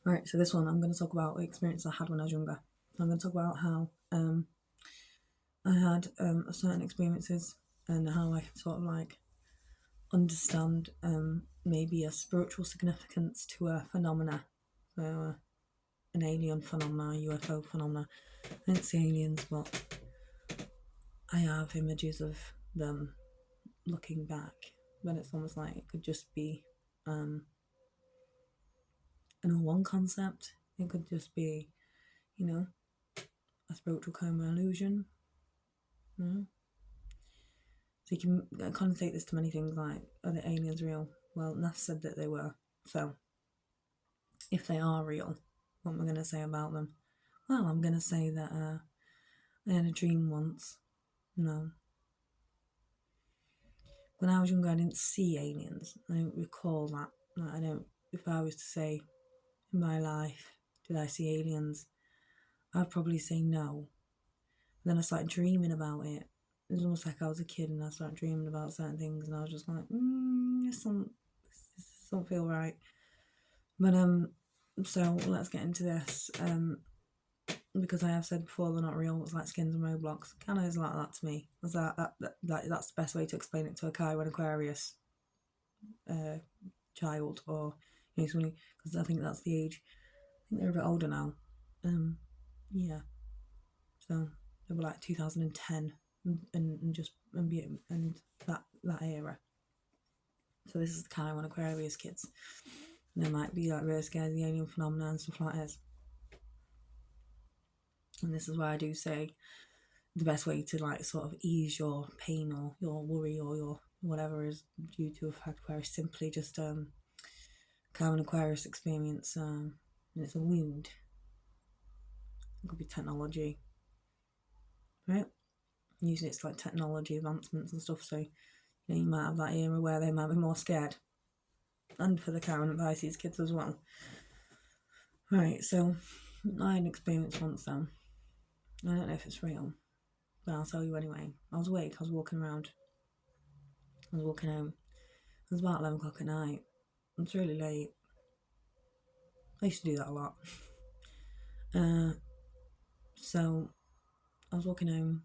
Right, so this one I'm going to talk about the experience I had when I was younger. I'm going to talk about how I had certain experiences and how I sort of like understand maybe a spiritual significance to a phenomena, so an alien phenomena, UFO phenomena. I didn't see aliens, but I have images of them looking back. But it's almost like it could just be one concept. It could just be, you know, a spiritual coma illusion. You know? So you can connotate this to many things like, are the aliens real? Well, NASA said that they were. So if they are real, what am I going to say about them? Well, I'm going to say that I had a dream once. No. When I was younger, I didn't see aliens. I don't recall that. I don't. If I was to say in my life, did I see aliens? I'd probably say no. Then I started dreaming about it. It was almost like I was a kid and I started dreaming about certain things, and I was just like, this don't feel right. But so let's get into this. Because I have said before they're not real. It's like skins and Roblox. Kind of is like that to me. That's the best way to explain it to a Chiron Aquarius child, or somebody, because I think that's the age. I think they're a bit older now. Yeah. So they were like 2010 and just and that era. So this is the Chiron Aquarius kids. And they might be like really scared of the alien phenomena and stuff like this. And this is why I do say the best way to like sort of ease your pain or your worry or your whatever is due to a fact where it's simply just Chiron Aquarius experience, and it's a wound. It could be technology, right? Usually it's like technology advancements and stuff, so you might have that era where they might be more scared. And for the Chiron and Pisces kids as well. Right, so I had an experience once then. I don't know if it's real, but I'll tell you anyway. I was awake, I was walking around. I was walking home. It was about 11 o'clock at night. It's really late. I used to do that a lot. So I was walking home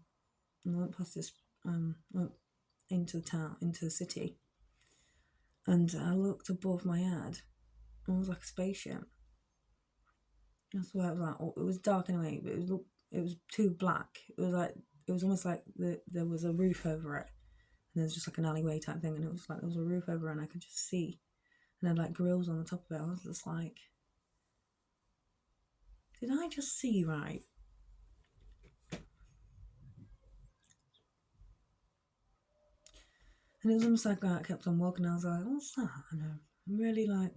and I went past this, went into the town, into the city, and I looked above my head and it was like a spaceship. I swear it was like, it was dark anyway, but it was too black. It was almost like there was a roof over it, and there's just like an alleyway type thing, and it was like there was a roof over it and I could just see, and there had like grills on the top of it. I was just like, did I just see right? And it was almost like I kept on walking. I was like, what's that? And it really like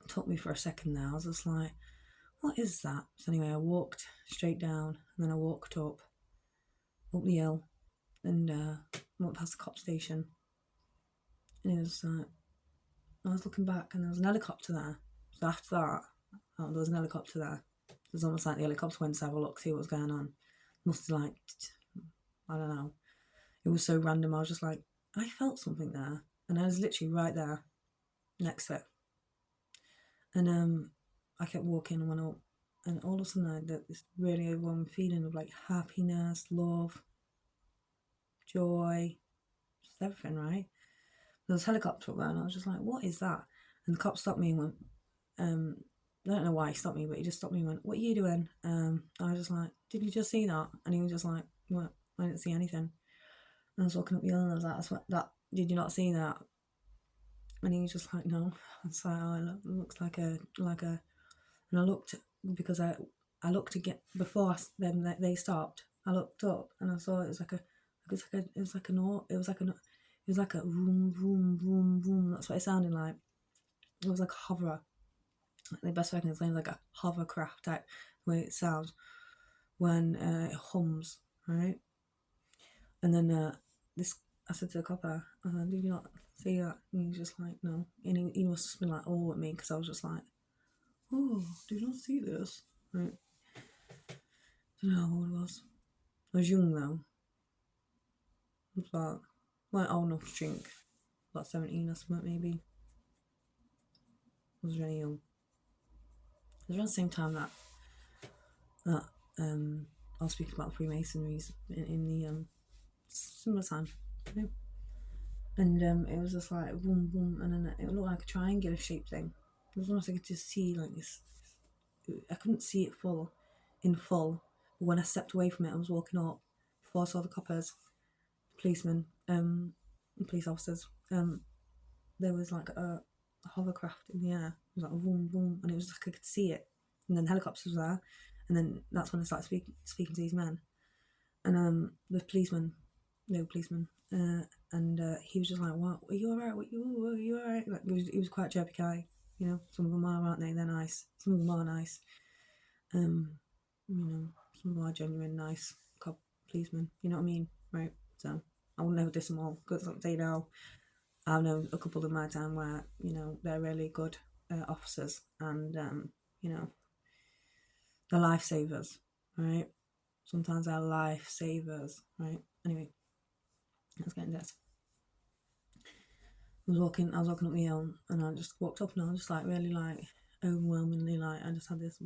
took me for a second there. I was just like, what is that? So anyway, I walked straight down and then I walked up the hill and went past the cop station. And it was I was looking back and there was an helicopter there. So after that, there was an helicopter there. It was almost like the helicopter went to have a look, see what was going on. Must have like, I don't know. It was so random. I was just like, I felt something there. And I was literally right there next to it. And I kept walking and went up. And all of a sudden I had this really overwhelming feeling of like happiness, love, joy, just everything, right? There was a helicopter up there and I was just like, what is that? And the cop stopped me and went, I don't know why he stopped me, but he just stopped me and went, what are you doing? I was just like, did you just see that? And he was just like, what? I didn't see anything. And I was walking up the hill and I was like, did you not see that? And he was just like, no. It's like, oh, it looks like a, and I looked, because I looked to get, before them, they stopped, I looked up and I saw it was like a vroom, vroom, vroom, vroom. That's what it sounded like. It was like a hover. The best way I can explain it, like a hovercraft type way it sounds when it hums, right? And then I said to the copper, did you not see that? And he was just like, no. And he must have been like, oh, at me, because I was just like, oh, did you not see this? Right. I don't know how old I was. I was young though. I was like old enough to drink. About 17 or something maybe. I was really young. It was around the same time that I was speaking about Freemasonries in the similar time, you know? And it was just like boom, boom, and then it looked like a triangular shaped thing. It was almost like I could just see like this. I couldn't see it in full. But when I stepped away from it, I was walking up. Before I saw the coppers, policemen, police officers. There was like a hovercraft in the air. It was like a boom, boom, and it was like I could see it. And then helicopters were there, and then that's when I started speaking to these men. And the policeman, no policeman, and he was just like, "What? Are you alright? Are you alright?" Like he was quite chirpy guy, you know. Some of them are, aren't they? They're nice. Some of them are nice. You know, some of them are genuine nice cop policemen. You know what I mean, right? So I will never diss them all because they know I've known a couple in my time where you know they're really good officers and you know they're lifesavers, right? Sometimes they're lifesavers, right? Anyway, let's get into this. I was walking up my own, and I just walked up, and I was just like really like overwhelmingly like I just had this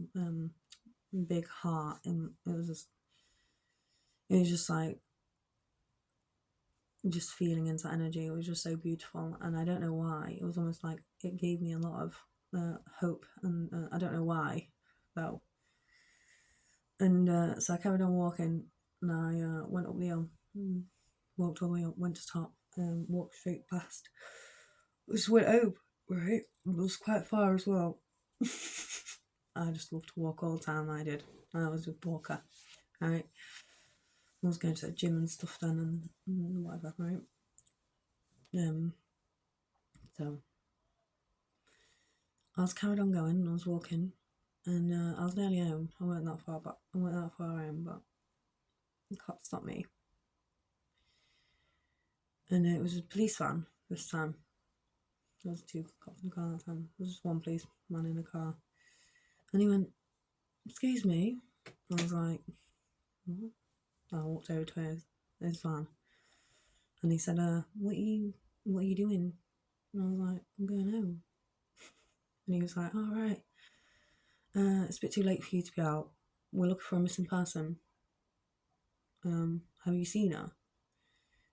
big heart, and it was just like just feeling into energy. It was just so beautiful, and I don't know why. It was almost like it gave me a lot of hope, and I don't know why though. And so I carried on walking, and I went up the hill, walked all the way up, went to top, walked straight past. Just went home, right? It was quite far as well. I just love to walk all the time. I did. I was a walker, right? I was going to the gym and stuff then, and whatever, right? So I was carried on going, and I was walking, and I was nearly home. I weren't that far, but I weren't that far home, but the cop stopped me, and it was a police van this time. There was 2 cops in the car that time. There was just 1 policeman in the car, and he went, "Excuse me." I was like, "What?" I walked over to his van, and he said, what are you doing?" And I was like, "I'm going home." And he was like, "All right, it's a bit too late for you to be out. We're looking for a missing person. Have you seen her?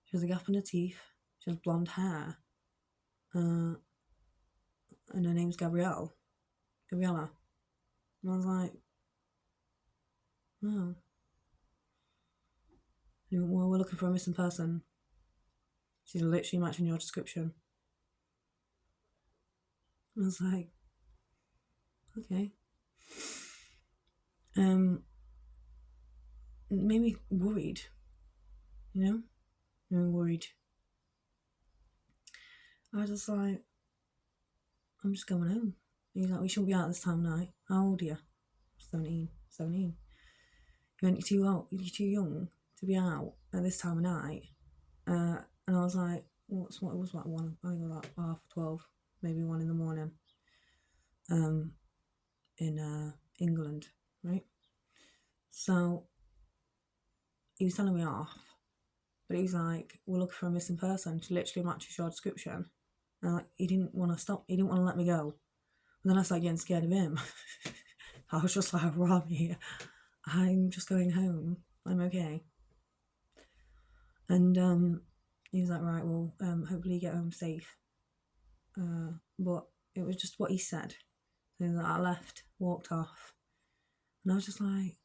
She has a gap in her teeth. She has blonde hair. And her name's Gabriella." And I was like, "No." And he went, "Well, we're looking for a missing person. She's literally matching your description." I was like, "Okay." It made me worried, you know? Made me worried. I was just like, "I'm just going home." And he's like, "We shouldn't be out this time of night." "How old are you?" 17. He went, you're too young to be out at this time of night." And I was like, what it was like 1, I think it was like 12:30, maybe 1 in the morning, in England, right? So he was telling me off, but he was like, "We're looking for a missing person. She literally matches your description." And like, he didn't want to stop, he didn't want to let me go. And then I started getting scared of him. I was just like, "Robbie, I'm just going home. I'm okay." And he was like, "Right, well, hopefully you get home safe." But it was just what he said. So I left, walked off, and I was just like,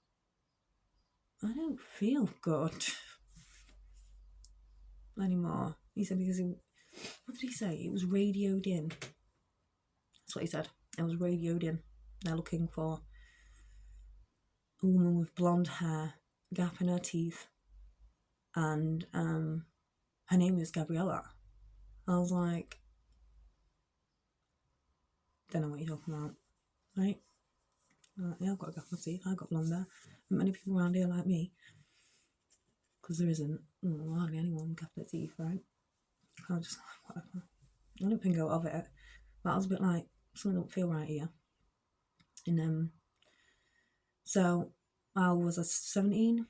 "I don't feel good anymore." He said because what did he say? It was radioed in. That's what he said. It was radioed in. They're looking for a woman with blonde hair, gap in her teeth, and her name is Gabriella. I was like, "Don't know what you're talking about, right?" Yeah, I've got a gap in my teeth. I've got blonde hair. Many people around here like me, because there isn't hardly anyone with gap in their teeth, right? I was just like, whatever. I didn't think of it, but I was a bit like, something don't feel right here. And so I was 17,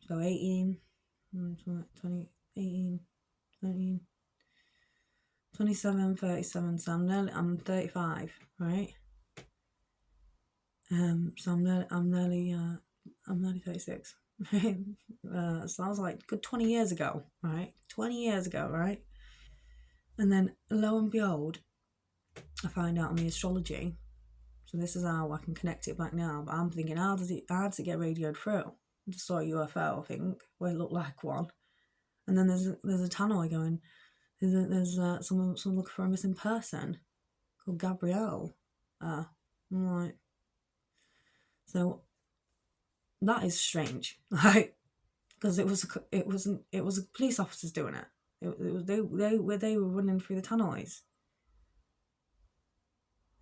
so 18, 20, 18, 19, 27, 37, so I'm 35, right? So I'm nearly 36. So I was like, good 20 years ago, right? 20 years ago, right? And then lo and behold, I find out on the astrology. So this is how I can connect it back now. But I'm thinking, how does it get radioed through? I just saw a UFO, I think, where it looked like one. And then there's a tannoy going. There's someone looking for a missing person called Gabrielle. I'm like, so that is strange, like, because it was police officers doing it. It was they were running through the tannoys.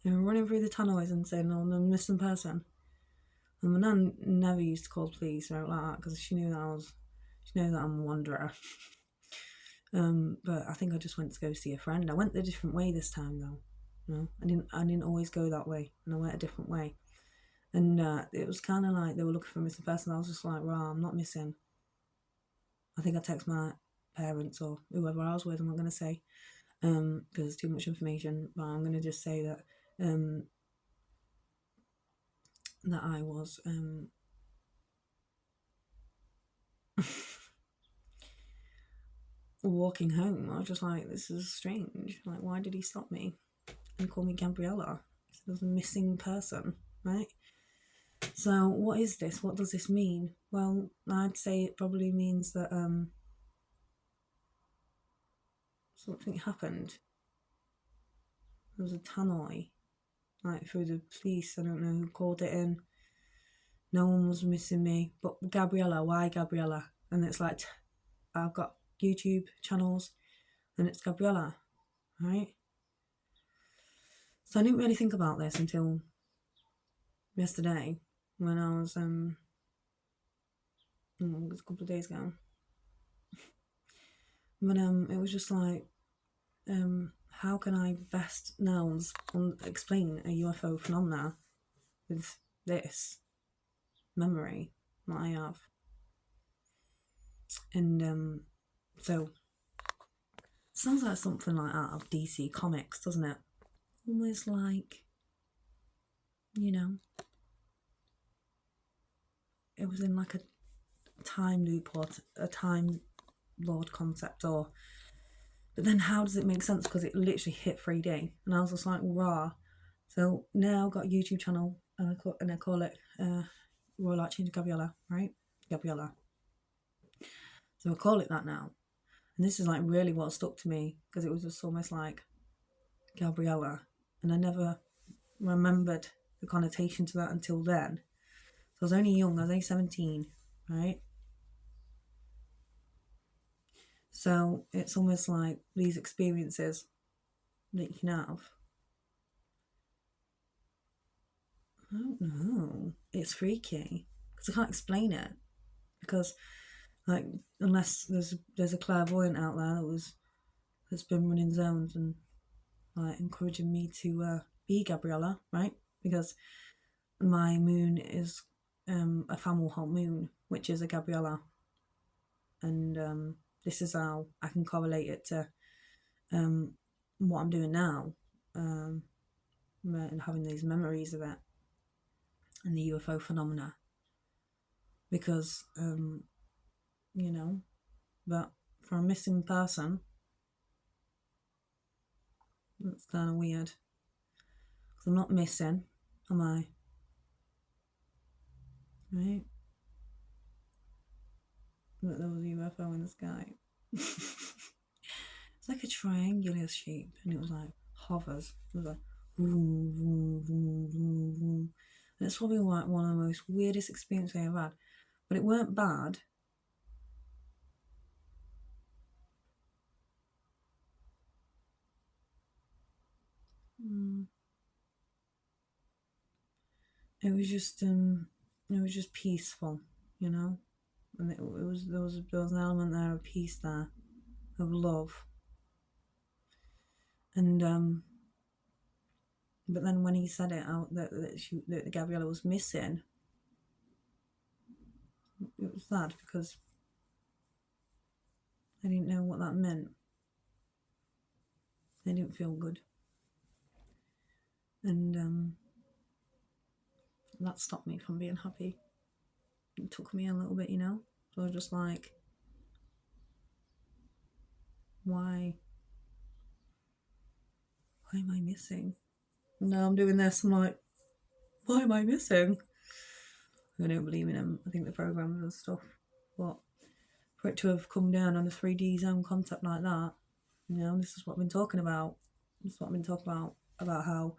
They were running through the tannoys and saying, "Oh, I'm a missing person." And my nan never used to call the police or out like that because she knew that I'm a wanderer. But I think I just went to go see a friend. I went a different way this time though. No, I didn't always go that way, and I went a different way. And it was kind of like they were looking for a missing person. I was just like, "Rah, I'm not missing." I think I text my parents or whoever I was with. I'm not going to say because it's too much information. But I'm going to just say that that I was walking home. I was just like, "This is strange. Like, why did he stop me and call me Gabriella? There's a missing person, right?" So what is this? What does this mean? Well, I'd say it probably means that something happened. There was a tannoy, like through the police. I don't know who called it in. No one was missing me, but Gabriella. Why Gabriella? And it's like I've got YouTube channels, and it's Gabriella, right? So I didn't really think about this until yesterday when I was it was a couple of days ago. But it was just like how can I best now explain a UFO phenomena with this memory that I have? And so sounds like something like out of DC Comics, doesn't it? Almost like, you know, it was in like a time loop or a time lord concept, or but then how does it make sense? Because it literally hit 3D, and I was just like, rah. So now I've got a YouTube channel, and I call it Royal Archangel Gabriella, right? Gabriella. So I call it that now, and this is like really what stuck to me because it was just almost like Gabriella, and I never remembered the connotation to that until then. So I was only young. I was only 17, right? So it's almost like these experiences that you can have. I don't know. It's freaky because I can't explain it. Because like unless there's a clairvoyant out there that's been running zones and like encouraging me to be Gabriella, right? Because my moon is a Fomalhaut moon, which is a Gabriella, and this is how I can correlate it to what I'm doing now, and having these memories of it and the UFO phenomena. Because you know, but for a missing person, that's kind of weird. Because I'm not missing, am I? Right? But there was a UFO in the sky. It's like a triangular shape, and it was like hovers. It was like vroom, vroom, vroom, vroom, vroom. And it's probably like one of the most weirdest experiences I've had. But it weren't bad. It was just peaceful, you know. And it was there was an element there of peace there, of love, and but then when he said it out that Gabriella was missing, it was sad because I didn't know what that meant. I didn't feel good, and that stopped me from being happy. It took me a little bit, so I was just like, why am I missing? Now I'm doing this, I'm like, why am I missing? I don't believe in them. I think the programs and stuff, but for it to have come down on a 3D zone concept like that, this is what I've been talking about. This is what I've been talking about how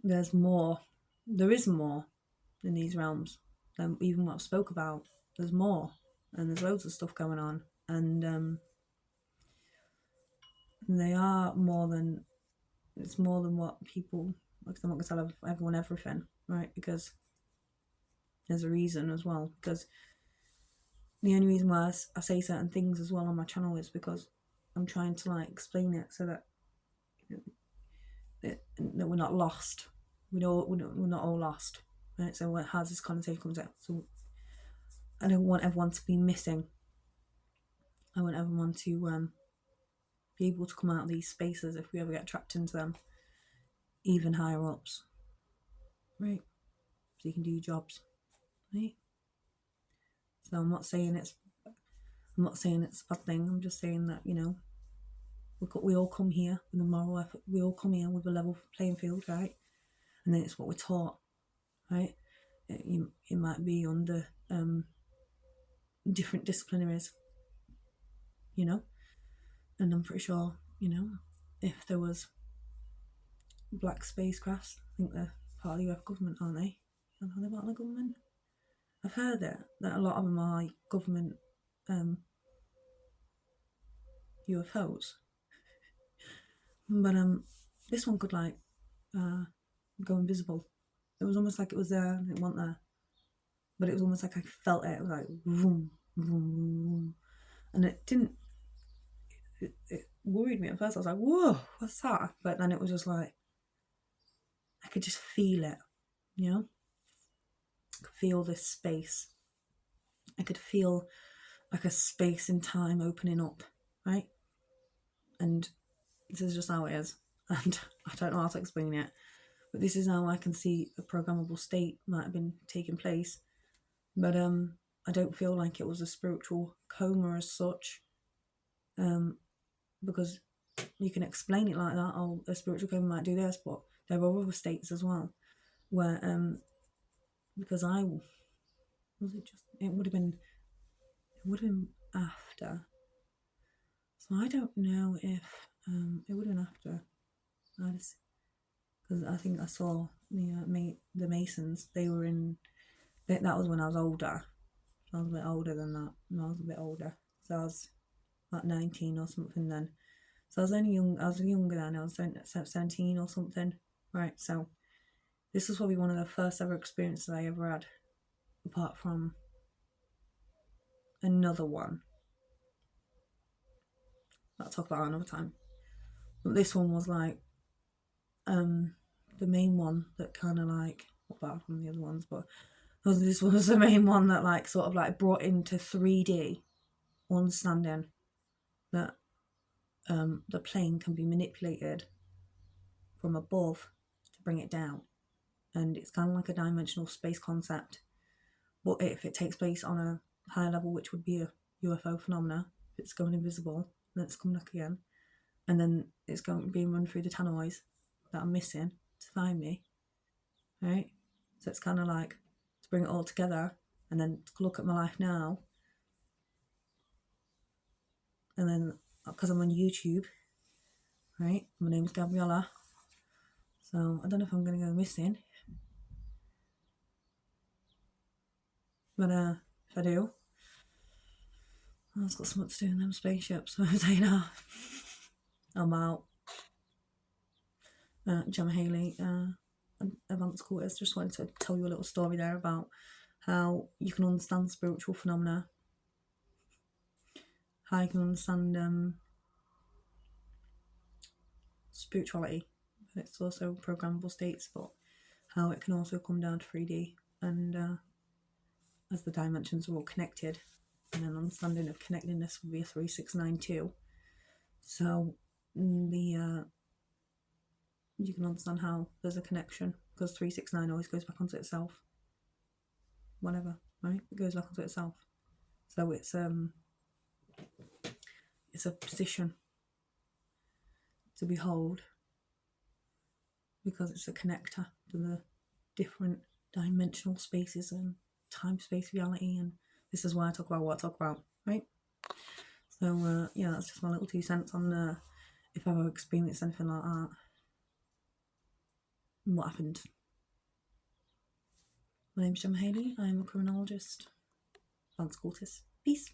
there's more. There is more in these realms than even what I've spoke about. There's more, and there's loads of stuff going on, and they are more than, it's more than what people, like, I'm not going to tell everyone everything, right? Because there's a reason as well. Because the only reason why I say certain things as well on my channel is because I'm trying to like explain it so that we're not lost. We're not all lost, right? So it has this connotation comes out. So I don't want everyone to be missing. I want everyone to be able to come out of these spaces if we ever get trapped into them, even higher ups, right? So you can do your jobs, right? So I'm not saying it's a bad thing. I'm just saying that we all come here with a moral effort. We all come here with a level playing field, right? And then it's what we're taught, right? It might be under different disciplinaries, and I'm pretty sure, if there was black spacecrafts, I think they're part of the US government, aren't they? Are they part of the government? I've heard that a lot of them are like government UFOs, but this one could like go invisible. It was almost like it was there and it wasn't there, but it was almost like I felt it. It was like vroom, vroom, vroom, and it didn't. It worried me at first. I was like, "Whoa, what's that?" But then it was just like I could just feel it, I could feel this space. I could feel like a space in time opening up, right? And this is just how it is. And I don't know how to explain it, but this is how I can see a programmable state might have been taking place. But I don't feel like it was a spiritual coma as such, because you can explain it like that. Oh, a spiritual coma might do this, but there are other states as well where because it would have been after. So I don't know if it would have been after. Because I think I saw the Masons. They were in. That was when I was older. I was a bit older than that. I was a bit older. So I was like 19 or something then. So I was only young. I was younger then. I was 17 or something. Right. So this was probably one of the first ever experiences I ever had, apart from another one that I'll talk about another time. But this one was like the main one that kind of like, apart from the other ones, but this was the main one that like sort of like brought into 3D understanding that the plane can be manipulated from above to bring it down, and it's kind of like a dimensional space concept. But if it takes place on a higher level, which would be a UFO phenomena, if it's going invisible, then it's coming back again, and then it's being run through the tannoys that I'm missing to find me, right? So it's kind of like to bring it all together and then to look at my life now, and then because I'm on YouTube, right? My name's Gabriella, so I don't know if I'm going to go missing, but if I do, I've got something to do in them spaceships. So I'm saying, I'm out. Gemma Haley, advanced quarters. Just wanted to tell you a little story there about how you can understand spiritual phenomena, how you can understand spirituality. It's also programmable states, but how it can also come down to 3D, and as the dimensions are all connected, and an understanding of connectedness would be a 3692. So the you can understand how there's a connection, because 369 always goes back onto itself. Whatever, right? It goes back onto itself. So it's a position to behold, because it's a connector to the different dimensional spaces and time, space, reality, and this is why I talk about what I talk about, right? So yeah, that's just my little 2 cents on if I've ever experienced anything like that and what happened. My name's Gemma Haley. I am a criminologist, Lance Cortis. Peace.